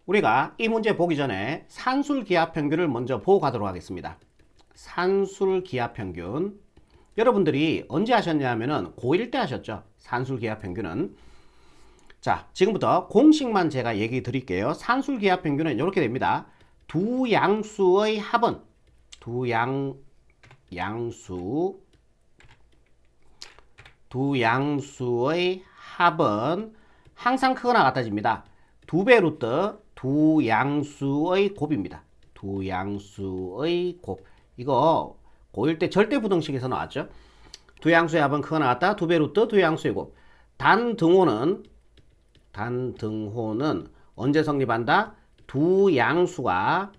우리가 이 문제 보기 전에 산술기하평균을 먼저 보고 가도록 하겠습니다. 산술기하평균. 여러분들이 언제 하셨냐 하면은 고1 때 하셨죠. 산술기하평균은. 자, 지금부터 공식만 제가 얘기 드릴게요. 산술기하평균은 이렇게 됩니다. 두 양수의 합은 두 양수의 합은 항상 크거나 같아집니다. 2배 루트 두 양수의 곱입니다. 두 양수의 곱. 이거 고1 때 절대부등식에서 나왔죠. 두 양수의 합은 크거나 같다. 2배 루트 두 양수의 곱. 단등호는 언제 성립한다? 두 양수가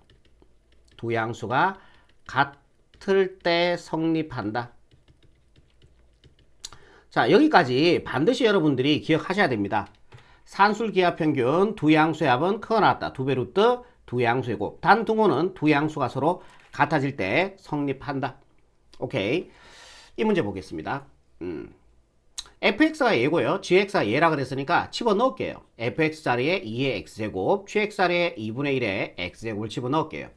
같을 때 성립한다. 자, 여기까지 반드시 여러분들이 기억하셔야 됩니다. 산술기하평균 두 양수의 합은 크거나 같다. 2배 루트 두 양수의 곱. 단등호는 두 양수가 서로 같아질 때 성립한다. 오케이. 이 문제 보겠습니다. fx가 예고요. gx가 예라 그랬으니까 집어넣을게요. fx 자리에 2의 x제곱, gx 자리에 2분의 1의 x제곱을 집어넣을게요.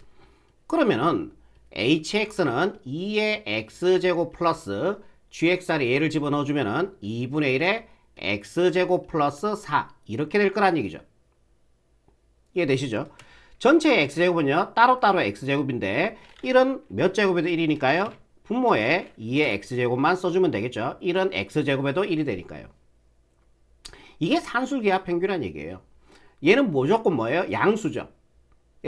그러면은 hx는 2의 x제곱 플러스 gx 자리에 얘를 집어넣어주면은 2분의 1의 x제곱 플러스 4 이렇게 될 거란 얘기죠. 이해되시죠? 전체 x제곱은요 따로따로 x제곱인데 1은 몇 제곱에도 1이니까요 분모에 2의 x제곱만 써주면 되겠죠. 1은 x제곱에도 1이 되니까요. 이게 산술기하평균이란 얘기예요. 얘는 무조건 뭐예요? 양수죠.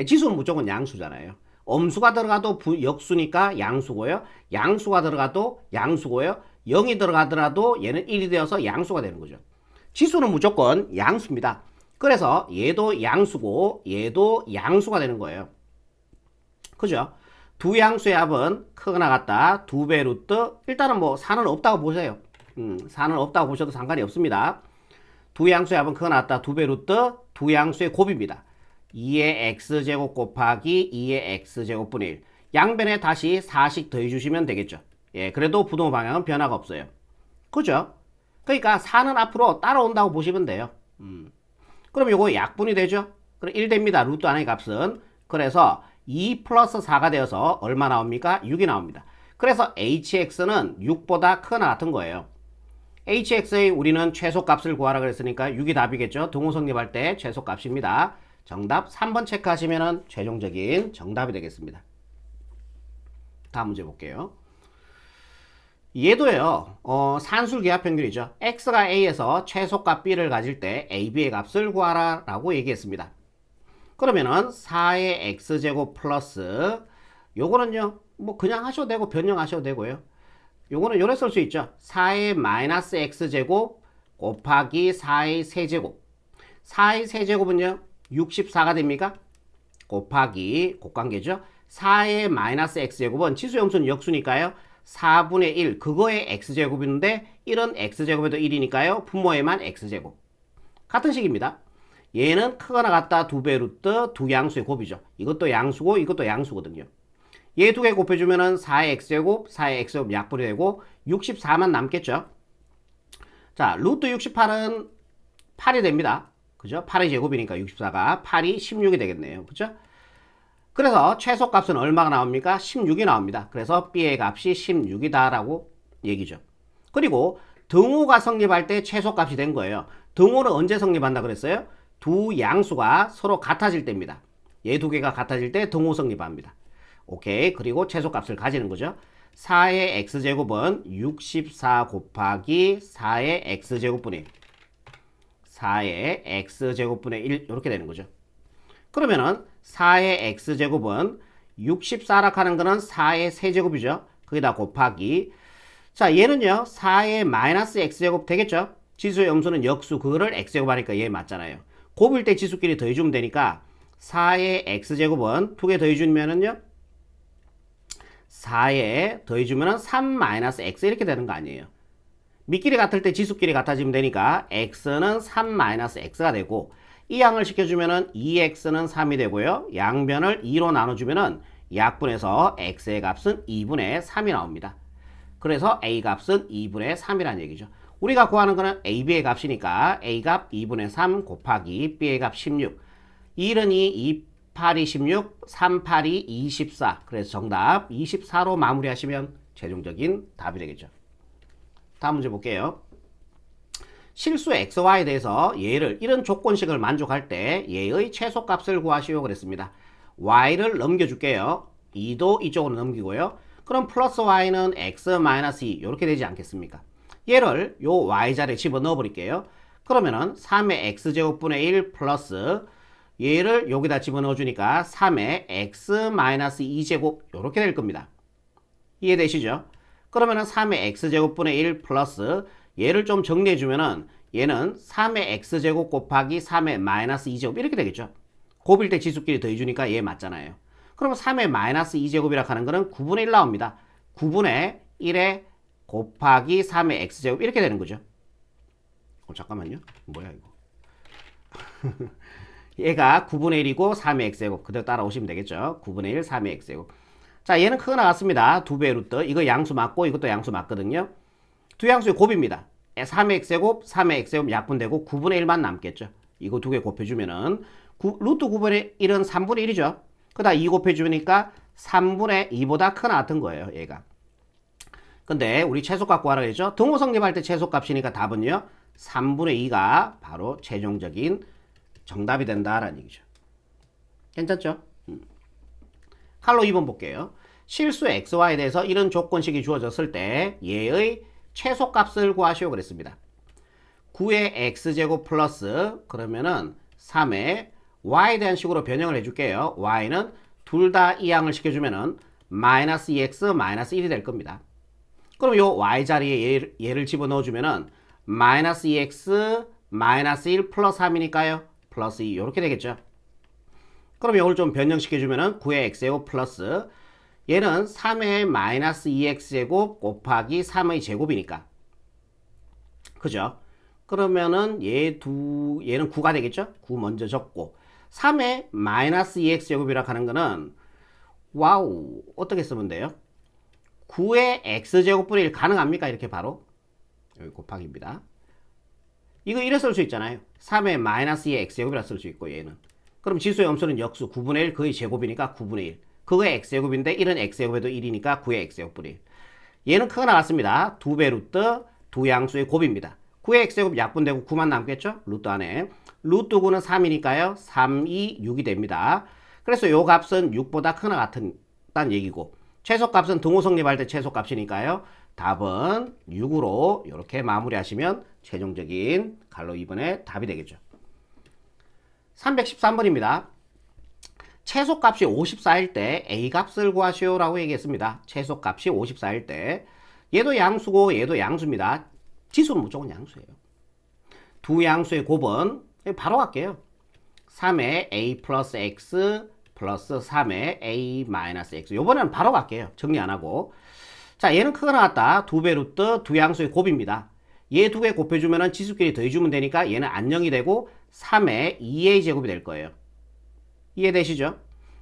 지수는 무조건 양수잖아요. 엄수가 들어가도 역수니까 양수고요. 양수가 들어가도 양수고요. 0이 들어가더라도 얘는 1이 되어서 양수가 되는 거죠. 지수는 무조건 양수입니다. 그래서 얘도 양수고 얘도 양수가 되는 거예요. 그죠? 두 양수의 합은 크거나 같다. 2배 루트. 일단은 뭐 4는 없다고 보세요. 4는 없다고 보셔도 상관이 없습니다. 두 양수의 합은 크거나 같다. 2배 루트 두 양수의 곱입니다. 2의 x제곱 곱하기 2의 x제곱분의 1. 양변에 다시 4씩 더해주시면 되겠죠. 예, 그래도 부동호 방향은 변화가 없어요. 그죠? 그러니까 4는 앞으로 따라온다고 보시면 돼요. 그럼 요거 약분이 되죠? 그럼 1 됩니다. 루트 안의 값은. 그래서 2 플러스 4가 되어서 얼마 나옵니까? 6이 나옵니다. 그래서 hx는 6보다 크거나 같은 거예요. hx의 우리는 최소값을 구하라 그랬으니까 6이 답이겠죠. 등호 성립할 때 최소값입니다. 정답 3번 체크하시면 최종적인 정답이 되겠습니다. 다음 문제 볼게요. 얘도요. 산술기하평균이죠. x가 a에서 최소값 b를 가질 때 a, b의 값을 구하라 라고 얘기했습니다. 그러면은 4의 x제곱 플러스 요거는요. 뭐 그냥 하셔도 되고 변형하셔도 되고요. 요거는 요래 쓸 수 있죠. 4의 마이너스 x제곱 곱하기 4의 세제곱. 4의 세제곱은요. 64가 됩니까? 곱하기 곱관계죠. 4의 마이너스 x제곱은 지수염수는 역수니까요. 4분의 1 그거의 x제곱인데 1은 x제곱에도 1이니까요. 분모에만 x제곱. 같은 식입니다. 얘는 크거나 같다. 2배 루트 두 양수의 곱이죠. 이것도 양수고 이것도 양수거든요. 얘 두 개 곱해주면은 4의 x제곱 4의 x제곱 약분이 되고 64만 남겠죠. 자, 루트 68은 8이 됩니다. 그죠? 8의 제곱이니까 64가 8이 16이 되겠네요. 그죠? 그래서 최소값은 얼마가 나옵니까? 16이 나옵니다. 그래서 b의 값이 16이다 라고 얘기죠. 그리고 등호가 성립할 때 최소값이 된 거예요. 등호는 언제 성립한다 그랬어요? 두 양수가 서로 같아질 때입니다. 얘 두 개가 같아질 때 등호 성립합니다. 오케이. 그리고 최소값을 가지는 거죠. 4의 x제곱은 64 곱하기 4의 x제곱분의 1. 4의 x제곱분의 1 이렇게 되는 거죠. 그러면은 4의 x제곱은 64라 하는 거는 4의 세제곱이죠. 거기다 곱하기. 자, 얘는요. 4의 마이너스 x제곱 되겠죠. 지수의 음수는 역수. 그거를 x제곱 하니까 얘 맞잖아요. 곱일 때 지수끼리 더해주면 되니까 4의 x제곱은 두 개 더해주면은요. 4에 더해주면은 3 마이너스 x 이렇게 되는 거 아니에요. 밑끼리 같을 때 지수끼리 같아지면 되니까 x는 3 마이너스 x가 되고 이 양을 시켜주면은 2x는 3이 되고요. 양변을 2로 나눠주면은 약분해서 x의 값은 2분의 3이 나옵니다. 그래서 a 값은 2분의 3이라는 얘기죠. 우리가 구하는 거는 a, b의 값이니까 a 값 2분의 3 곱하기 b의 값 16. 1은 2, 2, 8이 16, 3, 8이 24. 그래서 정답 24로 마무리하시면 최종적인 답이 되겠죠. 다음 문제 볼게요. 실수 xy에 대해서 얘를 이런 조건식을 만족할 때 얘의 최소값을 구하시오 그랬습니다. y를 넘겨줄게요. 2도 이쪽으로 넘기고요. 그럼 플러스 y는 x 마이너스 2 이렇게 되지 않겠습니까? 얘를 요 y자리에 집어넣어 버릴게요. 그러면은 3의 x제곱분의 1 플러스 얘를 여기다 집어넣어 주니까 3의 x 마이너스 2제곱 이렇게 될 겁니다. 이해되시죠? 그러면은 3의 x제곱분의 1 플러스 얘를 좀 정리해 주면은 얘는 3의 x제곱 곱하기 3의 마이너스 2제곱 이렇게 되겠죠. 곱일 때 지수끼리 더해주니까 얘 맞잖아요. 그러면 3의 마이너스 2제곱이라 하는 거는 9분의 1 나옵니다. 9분의 1에 곱하기 3의 x제곱 이렇게 되는 거죠. 잠깐만요. 뭐야 이거. 얘가 9분의 1이고 3의 x제곱 그대로 따라오시면 되겠죠. 9분의 1 3의 x제곱. 자, 얘는 크게 나왔습니다. 2배의 루트. 이거 양수 맞고 이것도 양수 맞거든요. 두 양수의 곱입니다. 3의 x제곱 3의 x제곱 약분되고 9분의 1만 남겠죠. 이거 두 개 곱해주면은 루트 9분의 1은 3분의 1이죠. 그다 2 곱해주니까 3분의 2보다 크나 같은 거예요. 얘가. 근데 우리 최소값 구하라고 했죠. 등호 성립할 때 최소값이니까 답은요. 3분의 2가 바로 최종적인 정답이 된다라는 얘기죠. 괜찮죠? 칼로 2번 볼게요. 실수 xy에 대해서 이런 조건식이 주어졌을 때 얘의 최소값을 구하시오 그랬습니다. 9의 x제곱 플러스 그러면은 3의 y에 대한 식으로 변형을 해줄게요. y는 둘 다 이항을 시켜주면은 마이너스 2x 마이너스 1이 될 겁니다. 그럼 요 y 자리에 얘를 집어넣어주면은 마이너스 2x 마이너스 1 플러스 3이니까요. 플러스 2 이렇게 되겠죠. 그럼 이걸 좀 변형시켜주면은 9의 x제곱 플러스 얘는 3의 마이너스 2x제곱 곱하기 3의 제곱이니까. 그죠? 그러면은 얘는 9가 되겠죠? 9 먼저 적고 3의 마이너스 2x제곱이라 하는 거는 와우 어떻게 쓰면 돼요? 9의 x제곱분의 1 가능합니까? 이렇게 바로 여기 곱하기입니다. 이거 이래 쓸 수 있잖아요. 3의 마이너스 2의 x제곱이라 쓸 수 있고 얘는 그럼 지수의 음수는 역수 9분의 1 그의 제곱이니까 9분의 1 그거의 x제곱인데 1은 x제곱에도 1이니까 9의 x제곱분의 1 얘는 크게 나왔습니다. 2배 루트 두 양수의 곱입니다. 9의 x제곱 약분되고 9만 남겠죠? 루트 안에 루트 9는 3이니까요. 3, 2, 6이 됩니다. 그래서 요 값은 6보다 크나 같다는 얘기고 최소값은 등호 성립할 때 최소값이니까요. 답은 6으로 이렇게 마무리하시면 최종적인 갈로 2번의 답이 되겠죠. 313번입니다. 최소값이 54일 때 A값을 구하시오 라고 얘기했습니다. 최소값이 54일 때 얘도 양수고 얘도 양수입니다. 지수는 무조건 양수예요. 두 양수의 곱은 바로 갈게요. 3의 A 플러스 X 플러스 3의 A 마이너스 X 요번에는 바로 갈게요. 정리 안 하고 자 얘는 크게 나왔다. 2배 루트 두 양수의 곱입니다. 얘 두 개 곱해주면 지수끼리 더해주면 되니까 얘는 안녕이 되고 3의 2A 제곱이 될 거예요. 이해되시죠?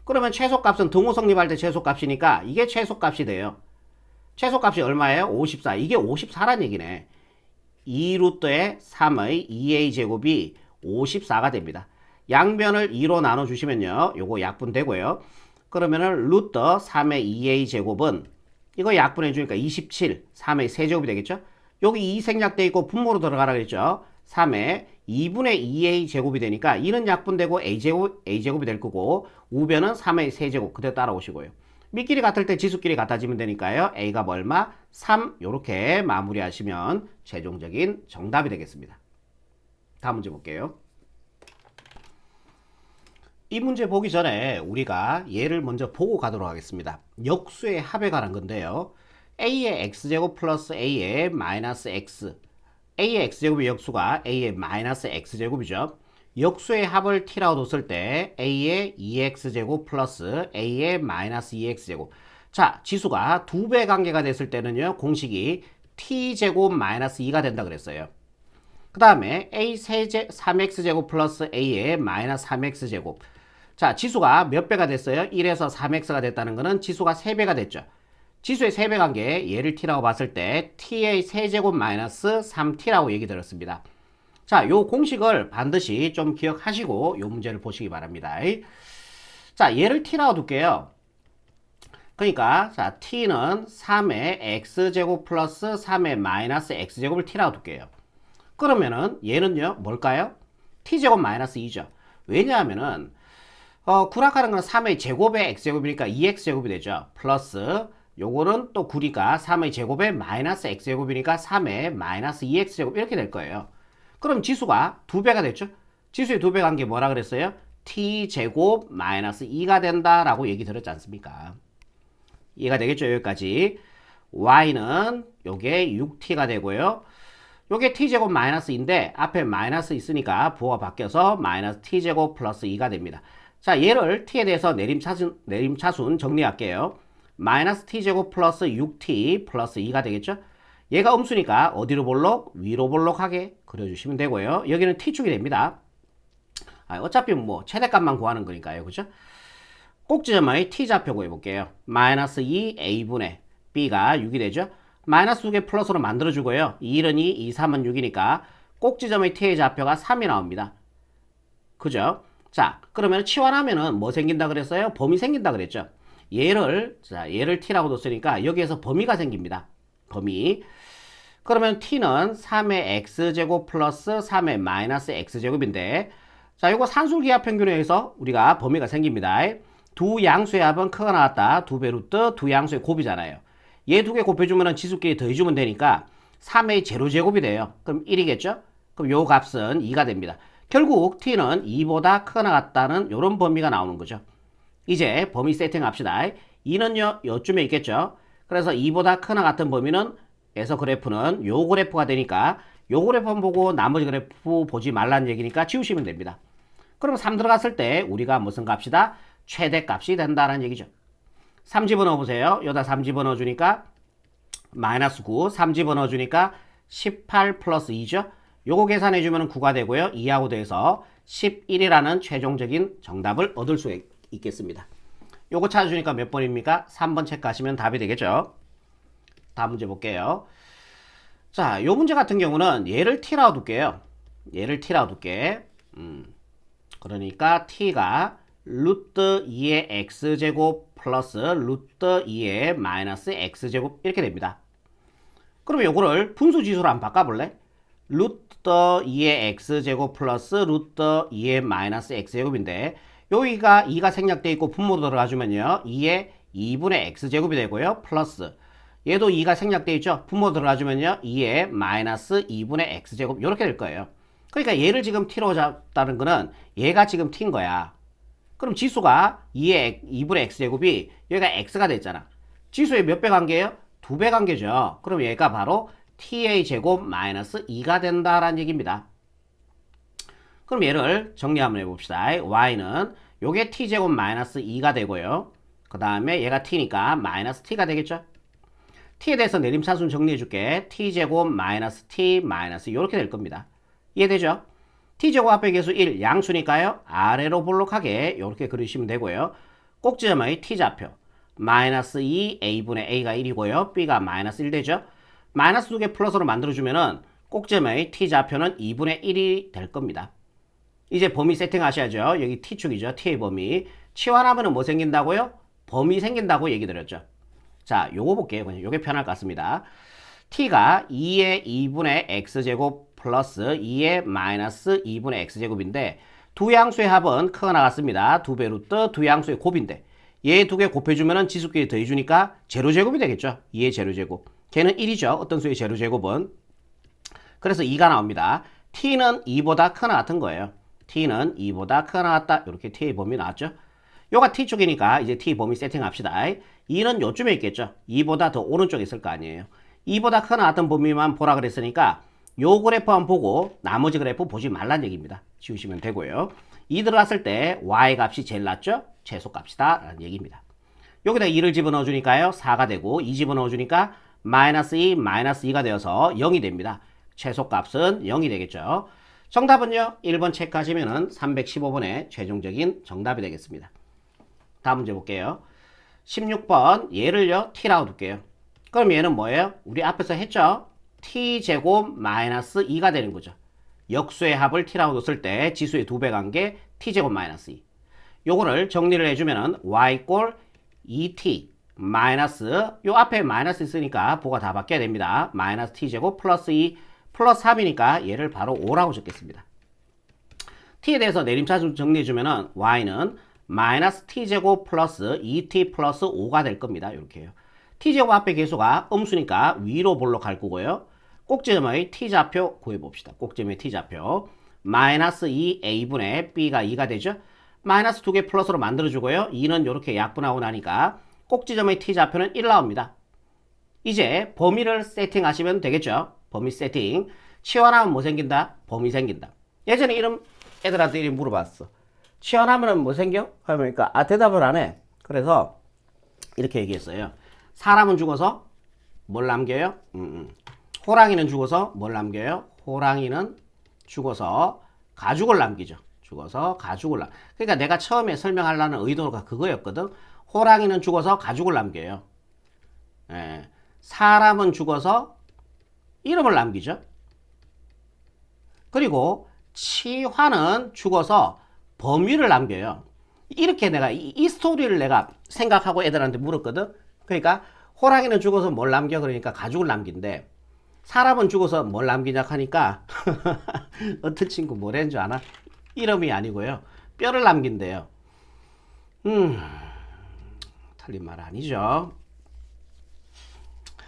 그러면 최소값은 등호 성립할 때 최소값이니까 이게 최소값이 돼요. 최소값이 얼마예요? 54. 이게 54란 얘기네. 2루트에 3의 2A 제곱이 54가 됩니다. 양변을 2로 나눠주시면요. 요거 약분되고요. 그러면은 루트 3의 2A 제곱은 이거 약분해주니까 27, 3의 세제곱이 되겠죠? 여기 2 생략돼 있고 분모로 들어가라 그랬죠? 3의 2분의 2A 제곱이 되니까 2는 약분되고 A제곱이 될 거고 우변은 3의 세제곱 그대로 따라오시고요. 밑끼리 같을 때 지수끼리 같아지면 되니까요. A가 얼마? 3 이렇게 마무리하시면 최종적인 정답이 되겠습니다. 다음 문제 볼게요. 이 문제 보기 전에 우리가 얘를 먼저 보고 가도록 하겠습니다. 역수의 합에 관한 건데요. A의 x제곱 플러스 A의 마이너스 x A의 x제곱의 역수가 A의 마이너스 x제곱이죠. 역수의 합을 t라고 뒀을 때 A의 2x제곱 플러스 A의 마이너스 2x제곱 자 지수가 2배 관계가 됐을 때는요 공식이 t제곱 마이너스 2가 된다 그랬어요. 그 다음에 A 3x제곱 플러스 A의 마이너스 3x제곱 자 지수가 몇 배가 됐어요? 1에서 3x가 됐다는 것은 지수가 3배가 됐죠. 지수의 3배 관계 얘를 t라고 봤을 때 t의 세제곱 마이너스 3t라고 얘기 들었습니다. 자, 요 공식을 반드시 좀 기억하시고 요 문제를 보시기 바랍니다. 자, 얘를 t라고 둘게요. 그러니까 자, t는 3의 x제곱 플러스 3의 마이너스 x제곱을 t라고 둘게요. 그러면은 얘는요 뭘까요? t제곱 마이너스 2죠. 왜냐하면은 구락하는 건 3의 제곱의 x제곱이니까 2x제곱이 되죠. 플러스 요거는 또 구리가 3의 제곱의 마이너스 x제곱이니까 3의 마이너스 2x제곱 이렇게 될 거예요. 그럼 지수가 2배가 됐죠. 지수의 2배 간 게 뭐라 그랬어요? t제곱 마이너스 2가 된다라고 얘기 들었지 않습니까? 이해가 되겠죠? 여기까지. y는 요게 6t가 되고요. 요게 t제곱 마이너스인데 앞에 마이너스 있으니까 부호가 바뀌어서 마이너스 t제곱 플러스 2가 됩니다. 자, 얘를 t에 대해서 내림차순 정리할게요. 마이너스 t제곱 플러스 6t 플러스 2가 되겠죠? 얘가 음수니까 어디로 볼록? 위로 볼록하게 그려주시면 되고요. 여기는 t축이 됩니다. 어차피 뭐 최대값만 구하는 거니까요. 그죠? 꼭지점의 t좌표 구해볼게요. 마이너스 2a분의 b가 6이 되죠? 마이너스 2개 플러스로 만들어주고요. 2는 2, 2, 3은 6이니까 꼭지점의 t의 좌표가 3이 나옵니다. 그죠? 자, 그러면 치환하면은 뭐 생긴다 그랬어요? 범위 생긴다 그랬죠? 얘를 t라고 뒀으니까 여기에서 범위가 생깁니다. 범위. 그러면 t는 3의 x제곱 플러스 3의 마이너스 x제곱인데, 자, 요거 산술기하평균에 의해서 우리가 범위가 생깁니다. 두 양수의 합은 크가 나왔다. 2배 루트 두 양수의 곱이잖아요. 얘 두 개 곱해주면 지수끼리 더해주면 되니까 3의 제로제곱이 돼요. 그럼 1이겠죠? 그럼 요 값은 2가 됩니다. 결국 t는 2보다 크가 나왔다는 요런 범위가 나오는 거죠. 이제 범위 세팅합시다. 2는요 요쯤에 있겠죠. 그래서 2보다 크나 같은 범위는 에서 그래프는 요 그래프가 되니까 요 그래프만 보고 나머지 그래프 보지 말라는 얘기니까 지우시면 됩니다. 그럼 3 들어갔을 때 우리가 무슨 값이다? 최대값이 된다는 얘기죠. 3 집어넣어보세요. 여기다 3 집어넣어주니까 마이너스 9, 3 집어넣어주니까 18 플러스 2죠. 요거 계산해주면 9가 되고요. 2하고 더해서 11이라는 최종적인 정답을 얻을 수 있겠습니다. 요거 찾아주니까 몇 번입니까? 3번 체크하시면 답이 되겠죠. 다음 문제 볼게요. 자, 요 문제 같은 경우는 얘를 t라고 둘게요. 얘를 t라고 둘게. 그러니까 t가 루트 2의 x제곱 플러스 루트 2의 마이너스 x제곱 이렇게 됩니다. 그러면 요거를 분수지수로 한번 바꿔볼래? 루트 2의 x제곱 플러스 루트 2의 마이너스 x제곱인데 여기가 2가 생략되어 있고 분모로 들어가주면요 2의 2분의 x제곱이 되고요 플러스 얘도 2가 생략되어 있죠. 분모 들어가주면요 2의 마이너스 2분의 x제곱 이렇게 될 거예요. 그러니까 얘를 지금 t로 잡다는 거는 얘가 지금 t인 거야. 그럼 지수가 2분의 x제곱이 여기가 x가 됐잖아. 지수의 몇 배 관계예요? 2배 관계죠. 그럼 얘가 바로 t의 제곱 마이너스 2가 된다라는 얘기입니다. 그럼 얘를 정리 한번 해봅시다. y는 요게 t제곱 마이너스 2가 되고요. 그 다음에 얘가 t니까 마이너스 t가 되겠죠. t에 대해서 내림차순 정리해줄게. t제곱 마이너스 t 마이너스 이렇게 될 겁니다. 이해되죠? t제곱 앞에 계수 1 양수니까요. 아래로 볼록하게 이렇게 그리시면 되고요. 꼭지점의 t좌표 마이너스 2 a분의 a가 1이고요. b가 마이너스 1 되죠. 마이너스 2개 플러스로 만들어주면은 꼭지점의 t좌표는 2분의 1이 될 겁니다. 이제 범위 세팅하셔야죠. 여기 t축이죠. t의 범위. 치환하면 뭐 생긴다고요? 범위 생긴다고 얘기 드렸죠. 자, 요거 볼게요. 그냥 요게 편할 것 같습니다. t가 2의 2분의 x제곱 플러스 2의 마이너스 2분의 x제곱인데 두 양수의 합은 크가 나갔습니다. 2배 루트 두 양수의 곱인데 얘 두 개 곱해주면 지수끼리 더해주니까 제로제곱이 되겠죠. 2의 제로제곱. 걔는 1이죠. 어떤 수의 제로제곱은. 그래서 2가 나옵니다. t는 2보다 크나 같은 거예요. t는 2보다 크나 같다. 이렇게 t의 범위 나왔죠. 요가 t축이니까 이제 t 범위 세팅합시다. 2는 요쯤에 있겠죠. 2보다 더 오른쪽에 있을 거 아니에요. 2보다 크나 같은 범위만 보라 그랬으니까 요 그래프만 보고 나머지 그래프 보지 말란 얘기입니다. 지우시면 되고요. 2 들어갔을 때 y 값이 제일 낮죠. 최소값이다 라는 얘기입니다. 여기다 2를 집어넣어 주니까요 4가 되고 2 집어넣어 주니까 마이너스 2 마이너스 2가 되어서 0이 됩니다. 최소값은 0이 되겠죠. 정답은요 1번 체크하시면 315번의 최종적인 정답이 되겠습니다. 다음 문제 볼게요. 16번 얘를요 t라고 둘게요. 그럼 얘는 뭐예요? 우리 앞에서 했죠. t제곱 마이너스 2가 되는 거죠. 역수의 합을 t라고 뒀을 때 지수의 2배 관계 t제곱 마이너스 2. 요거를 정리를 해주면은 y 꼴 2t 마이너스 요 앞에 마이너스 있으니까 보가 다 바뀌어야 됩니다. 마이너스 t제곱 플러스 2 플러스 3이니까 얘를 바로 5라고 적겠습니다. t에 대해서 내림차순 정리해주면은 y는 마이너스 t제곱 플러스 2t 플러스 5가 될 겁니다. 이렇게요. t제곱 앞에 계수가 음수니까 위로 볼록 갈 거고요. 꼭지점의 t좌표 구해봅시다. 꼭지점의 t좌표 마이너스 2a분의 b가 2가 되죠. 마이너스 2개 플러스로 만들어주고요. 2는 이렇게 약분하고 나니까 꼭지점의 t좌표는 1 나옵니다. 이제 범위를 세팅하시면 되겠죠. 범위 세팅. 치환하면 뭐 생긴다? 범위 생긴다. 예전에 이런 애들한테 이렇게 물어봤어. 치환하면 뭐 생겨? 그러니까 대답을 안 해. 그래서 이렇게 얘기했어요. 사람은 죽어서 뭘 남겨요? 호랑이는 죽어서 뭘 남겨요? 호랑이는 죽어서 가죽을 남기죠. 죽어서 가죽을 그러니까 내가 처음에 설명하려는 의도가 그거였거든. 호랑이는 죽어서 가죽을 남겨요. 예. 사람은 죽어서 이름을 남기죠. 그리고 치환은 죽어서 범위를 남겨요. 이렇게 내가 이 스토리를 내가 생각하고 애들한테 물었거든. 그러니까 호랑이는 죽어서 뭘 남겨? 그러니까 가죽을 남긴대. 사람은 죽어서 뭘 남기냐 하니까 어떤 친구 뭐라는 줄 아나? 이름이 아니고요. 뼈를 남긴대요. 틀린 말 아니죠.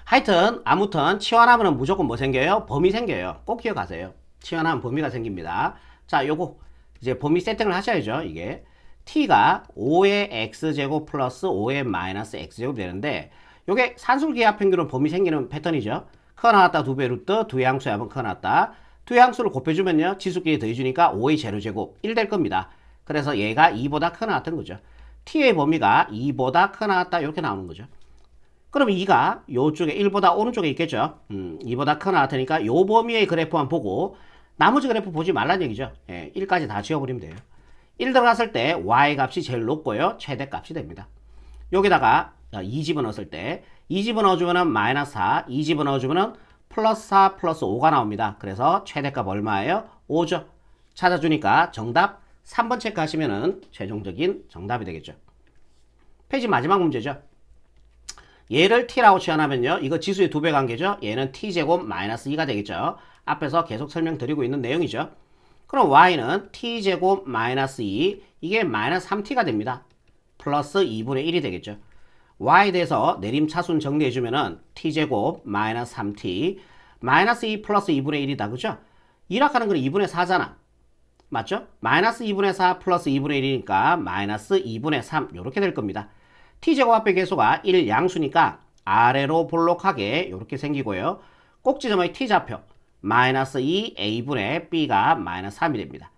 하여튼 아무튼 치환하면 무조건 뭐 생겨요? 범위 생겨요. 꼭 기억하세요. 치환하면 범위가 생깁니다. 자, 요거 이제 범위 세팅을 하셔야죠. 이게 t가 5의 x제곱 플러스 5의 마이너스 x제곱 되는데 요게 산술기하 평균은 범위 생기는 패턴이죠. 커 나왔다 2배 루트 두 양수에 한번 커 나왔다. 두 양수를 곱해주면요. 지수끼리 더해주니까 5의 제로제곱 1 될 겁니다. 그래서 얘가 2보다 커 나왔던 거죠. t의 범위가 2보다 커 나왔다 이렇게 나오는 거죠. 그럼 2가 요쪽에 1보다 오른쪽에 있겠죠. 2보다 커 나왔으니까 요 범위의 그래프만 보고 나머지 그래프 보지 말란 얘기죠. 예, 1까지 다 지워버리면 돼요. 1 들어갔을 때 y 값이 제일 높고요. 최대값이 됩니다. 여기다가 2 집어넣었을 때 2 집어넣어주면 마이너스 4, 2 집어넣어주면 플러스 4 플러스 5가 나옵니다. 그래서 최대값 얼마예요? 5죠. 찾아주니까 정답 3번 체크하시면 최종적인 정답이 되겠죠. 페이지 마지막 문제죠. 얘를 t라고 치환하면요. 이거 지수의 2배 관계죠. 얘는 t제곱 마이너스 2가 되겠죠. 앞에서 계속 설명드리고 있는 내용이죠. 그럼 y는 t제곱 마이너스 2 이게 마이너스 3t가 됩니다. 플러스 2분의 1이 되겠죠. y에 대해서 내림차순 정리해주면은 t제곱 마이너스 3t 마이너스 2 플러스 2분의 1이다. 그죠? 1합하는 건 2분의 4잖아. 맞죠? 마이너스 2분의 4 플러스 2분의 1이니까 마이너스 2분의 3 이렇게 될 겁니다. t제곱 앞의 계수가 1 양수니까 아래로 볼록하게 이렇게 생기고요. 꼭지점의 t좌표 마이너스 2a분의 b가 마이너스 3이 됩니다.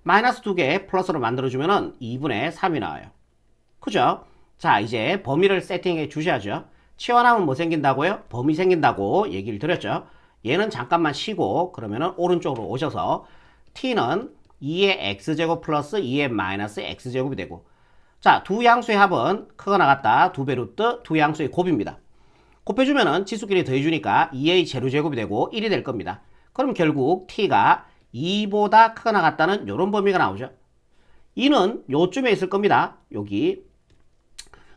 마이너스 2개 플러스로 만들어주면 2분의 3이 나와요. 그죠? 자, 이제 범위를 세팅해 주셔야죠. 치환하면 뭐 생긴다고요? 범위 생긴다고 얘기를 드렸죠. 얘는 잠깐만 쉬고 그러면 오른쪽으로 오셔서 t는 2의 x제곱 플러스 2의 마이너스 x제곱이 되고 자, 두 양수의 합은 크거 나갔다 2배 루트 두 양수의 곱입니다. 곱해주면은 지수끼리 더해주니까 2의 제로제곱이 되고 1이 될 겁니다. 그럼 결국 t가 2보다 크거 나갔다는 이런 범위가 나오죠. 2는 요쯤에 있을 겁니다. 여기.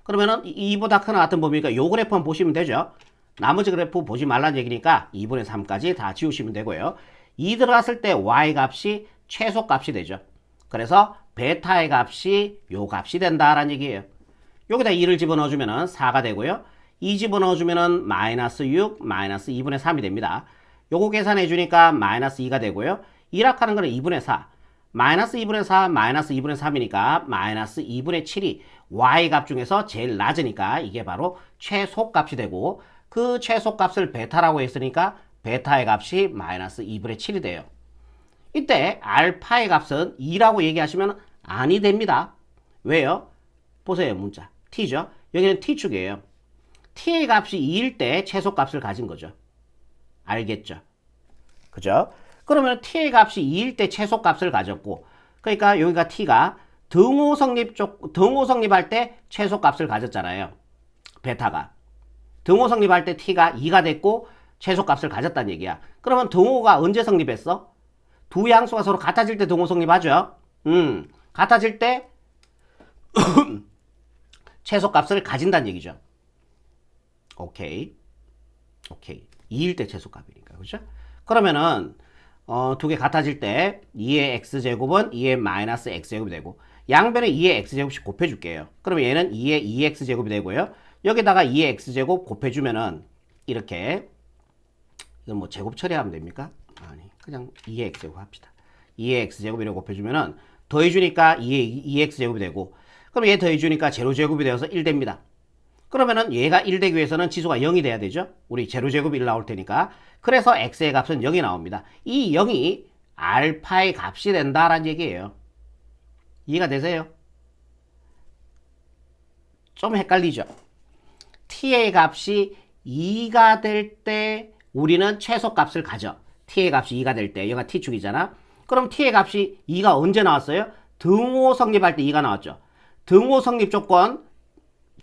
그러면은 2보다 크거 나갔던 범위가 요 그래프만 보시면 되죠. 나머지 그래프 보지 말라는 얘기니까 2분의 3까지 다 지우시면 되고요. 2 들어갔을 때 y 값이 최소값이 되죠. 그래서 베타의 값이 요 값이 된다라는 얘기예요. 여기다 2를 집어넣어주면 4가 되고요. 2 집어넣어주면 마이너스 6, 마이너스 2분의 3이 됩니다. 요거 계산해주니까 마이너스 2가 되고요. 1합하는 거는 2분의 4. 마이너스 2분의 4, 마이너스 2분의 3이니까 마이너스 2분의 7이 y값 중에서 제일 낮으니까 이게 바로 최소값이 되고 그 최소값을 베타라고 했으니까 베타의 값이 마이너스 2분의 7이 돼요. 이때 알파의 값은 2라고 얘기하시면 아니 됩니다. 왜요? 보세요. 문자 t죠. 여기는 t축이에요. t의 값이 2일 때 최소값을 가진 거죠. 알겠죠? 그죠? 그러면 t의 값이 2일 때 최소값을 가졌고 그러니까 여기가 t가 등호 성립할 때 최소값을 가졌잖아요. 베타가. 등호 성립할 때 t가 2가 됐고 최소값을 가졌다는 얘기야. 그러면 등호가 언제 성립했어? 두 양수가 서로 같아질 때 등호 성립하죠. 같아질 때 최소값을 가진다는 얘기죠. 오케이. 2일 때 최소값이니까. 그죠? 그러면은 두 개 같아질 때 2의 x제곱은 2의 마이너스 x제곱이 되고 양변에 2의 x제곱씩 곱해줄게요. 그러면 얘는 2의 2x제곱이 되고요. 여기다가 2의 x제곱 곱해주면은 이렇게 이건 뭐 제곱 처리하면 됩니까? 아니 그냥 2의 x제곱 합시다. 2의 x제곱 이렇게 곱해주면은 더해주니까 2의 2x제곱이 되고 그럼 얘 더해주니까 제로제곱이 되어서 1 됩니다. 그러면은 얘가 1 되기 위해서는 지수가 0이 돼야 되죠. 우리 제로제곱이 1 나올 테니까. 그래서 x의 값은 0이 나옵니다. 이 0이 알파의 값이 된다라는 얘기예요. 이해가 되세요? 좀 헷갈리죠? t의 값이 2가 될 때 우리는 최소값을 가져. t의 값이 2가 될 때 얘가 t축이잖아. 그럼 t의 값이 2가 언제 나왔어요? 등호 성립할 때 2가 나왔죠. 등호 성립 조건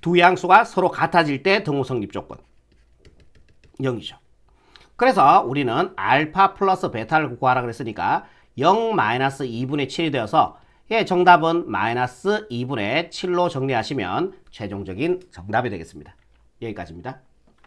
두 양수가 서로 같아질 때 등호 성립 조건 0이죠. 그래서 우리는 알파 플러스 베타를 구하라 그랬으니까 0 마이너스 2분의 7이 되어서 예, 정답은 마이너스 2분의 7로 정리하시면 최종적인 정답이 되겠습니다. 여기까지입니다.